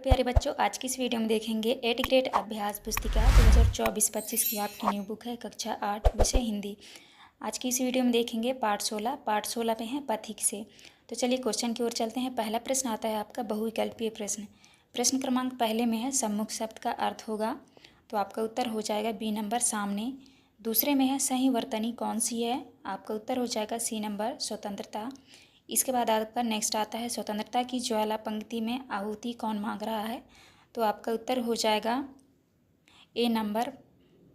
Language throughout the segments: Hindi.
प्यारे बच्चों, आज की इस वीडियो में देखेंगे 8th ग्रेड अभ्यास पुस्तिका 2024-25 की आपकी न्यू बुक है कक्षा 8 विषय हिंदी। आज की इस वीडियो में देखेंगे पाठ 16 में है पथिक से। तो चलिए क्वेश्चन की ओर चलते हैं। पहला प्रश्न आता है आपका बहुविकल्पीय प्रश्न। प्रश्न क्रमांक पहले में है सम्मुख शब्द का अर्थ होगा, तो आपका उत्तर हो जाएगा बी नंबर सामने। दूसरे में है सही वर्तनी कौन सी है, आपका उत्तर हो जाएगा सी नंबर स्वतंत्रता। इसके बाद आपका नेक्स्ट आता है स्वतंत्रता की ज्वाला पंक्ति में आहुति कौन मांग रहा है, तो आपका उत्तर हो जाएगा ए नंबर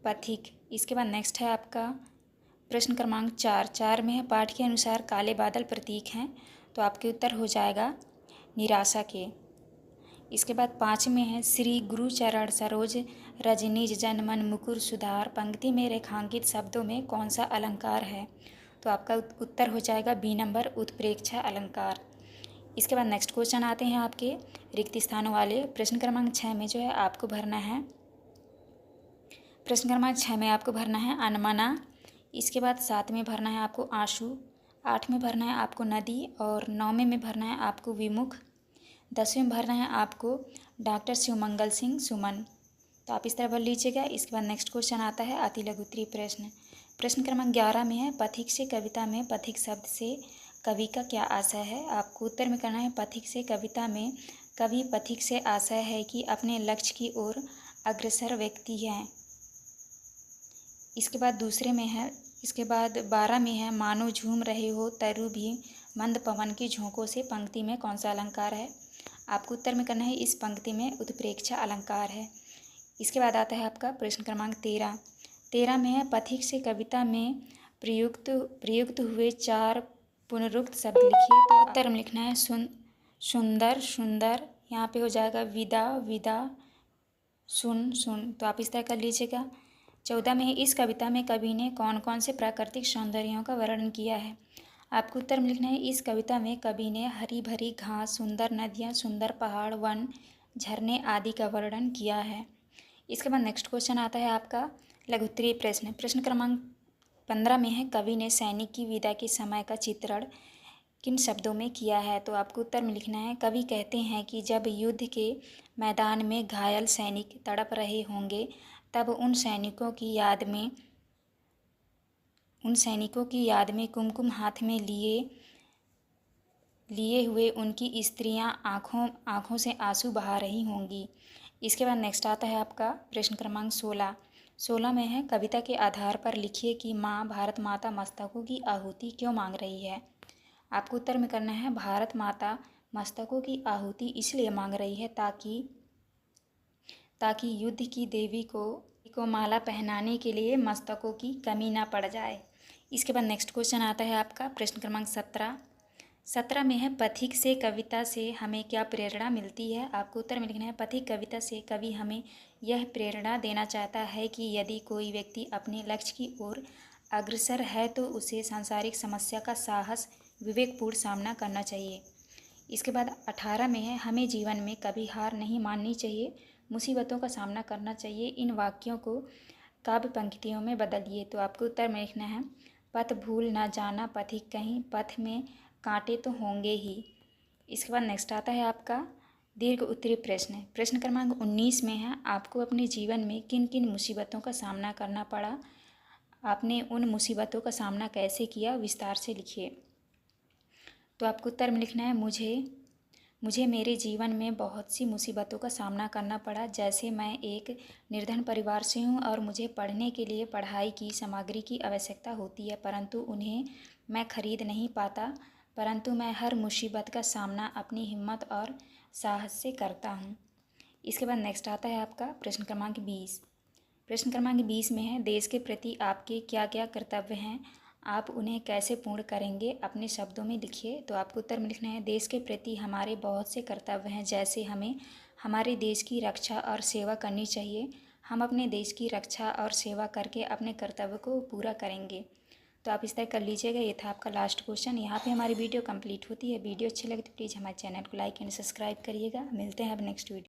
पथिक। इसके बाद नेक्स्ट है आपका प्रश्न क्रमांक 4 में है पाठ के अनुसार काले बादल प्रतीक हैं, तो आपके उत्तर हो जाएगा निराशा के। इसके बाद 5 में है श्री गुरु चरण सरोज रजनीज जन मन मुकुर सुधार पंक्ति में रेखांकित शब्दों में कौन सा अलंकार है, तो आपका उत्तर हो जाएगा बी नंबर उत्प्रेक्षा अलंकार। इसके बाद नेक्स्ट क्वेश्चन आते हैं आपके रिक्त स्थानों वाले। प्रश्न क्रमांक 6 में जो है आपको भरना है, प्रश्न क्रमांक 6 में आपको भरना है अनमना। इसके बाद 7 में भरना है आपको आंसू, 8 में भरना है आपको नदी और 9 में भरना है आपको विमुख, 10वें में भरना है आपको डॉक्टर शिवमंगल सिंह सुमन। तो आप इस तरह भर लीजिएगा। इसके बाद नेक्स्ट क्वेश्चन आता है अति लघु उत्तरीय प्रश्न। प्रश्न क्रमांक 11 में है पथिक से कविता में पथिक शब्द से कवि का क्या आशय है, आपको उत्तर में करना है पथिक से कविता में कवि पथिक से आशय है कि अपने लक्ष्य की ओर अग्रसर व्यक्ति हैं। इसके बाद दूसरे में है, इसके बाद 12 में है मानो झूम रहे हो तरु भी मंद पवन की झोंकों से पंक्ति में कौन सा अलंकार है, आपको उत्तर में करना है इस पंक्ति में उत्प्रेक्षा अलंकार है। इसके बाद आता है आपका प्रश्न क्रमांक 13 में है पथिक से कविता में प्रयुक्त हुए 4 पुनरुक्त शब्द लिखिए, तो उत्तर में लिखना है सुंदर सुंदर, यहाँ पे हो जाएगा विदा विदा सुन सुन। तो आप इस तरह कर लीजिएगा। 14 में है इस कविता में कवि ने कौन कौन से प्राकृतिक सौंदर्यों का वर्णन किया है, आपको उत्तर में लिखना है इस कविता में कवि ने हरी भरी घास सुंदर नदियाँ सुंदर पहाड़ वन झरने आदि का वर्णन किया है। इसके बाद नेक्स्ट क्वेश्चन आता है आपका लघु उत्तरीय प्रश्न। प्रश्न क्रमांक 15 में है कवि ने सैनिक की विदा के समय का चित्रण किन शब्दों में किया है, तो आपको उत्तर में लिखना है कवि कहते हैं कि जब युद्ध के मैदान में घायल सैनिक तड़प रहे होंगे तब उन सैनिकों की याद में कुमकुम हाथ में लिए हुए उनकी स्त्रियां आँखों से आंसू बहा रही होंगी। इसके बाद नेक्स्ट आता है आपका प्रश्न क्रमांक 16 में है कविता के आधार पर लिखिए कि माँ भारत माता मस्तकों की आहुति क्यों मांग रही है, आपको उत्तर में करना है भारत माता मस्तकों की आहुति इसलिए मांग रही है ताकि युद्ध की देवी को माला पहनाने के लिए मस्तकों की कमी ना पड़ जाए। इसके बाद नेक्स्ट क्वेश्चन आता है आपका प्रश्न क्रमांक 17 में है पथिक से कविता से हमें क्या प्रेरणा मिलती है, आपको उत्तर में लिखना है पथिक कविता से कवि हमें यह प्रेरणा देना चाहता है कि यदि कोई व्यक्ति अपने लक्ष्य की ओर अग्रसर है तो उसे सांसारिक समस्या का साहस विवेकपूर्ण सामना करना चाहिए। इसके बाद 18 में है हमें जीवन में कभी हार नहीं माननी चाहिए, मुसीबतों का सामना करना चाहिए। इन वाक्यों को काव्य पंक्तियों में बदलिए, तो आपको उत्तर में लिखना है पथ भूल ना जाना पथिक कहीं पथ में कांटे तो होंगे ही। इसके बाद नेक्स्ट आता है आपका दीर्घ उत्तरीय प्रश्न। प्रश्न क्रमांक 19 में है आपको अपने जीवन में किन किन मुसीबतों का सामना करना पड़ा, आपने उन मुसीबतों का सामना कैसे किया विस्तार से लिखिए, तो आपको उत्तर में लिखना है मुझे मेरे जीवन में बहुत सी मुसीबतों का सामना करना पड़ा, जैसे मैं एक निर्धन परिवार से हूँ और मुझे पढ़ने के लिए पढ़ाई की सामग्री की आवश्यकता होती है परंतु उन्हें मैं खरीद नहीं पाता, परंतु मैं हर मुसीबत का सामना अपनी हिम्मत और साहस से करता हूँ। इसके बाद नेक्स्ट आता है आपका प्रश्न क्रमांक 20। प्रश्न क्रमांक 20 में है देश के प्रति आपके क्या क्या कर्तव्य हैं, आप उन्हें कैसे पूर्ण करेंगे, अपने शब्दों में लिखिए, तो आपको उत्तर में लिखना है देश के प्रति हमारे बहुत से कर्तव्य हैं, जैसे हमें हमारे देश की रक्षा और सेवा करनी चाहिए, हम अपने देश की रक्षा और सेवा करके अपने कर्तव्य को पूरा करेंगे। तो आप इस तरह कर लीजिएगा। ये था आपका लास्ट क्वेश्चन। यहाँ पे हमारी वीडियो कंप्लीट होती है। वीडियो अच्छी लगे तो प्लीज़ हमारे चैनल को लाइक एंड सब्सक्राइब करिएगा। मिलते हैं अब नेक्स्ट वीडियो।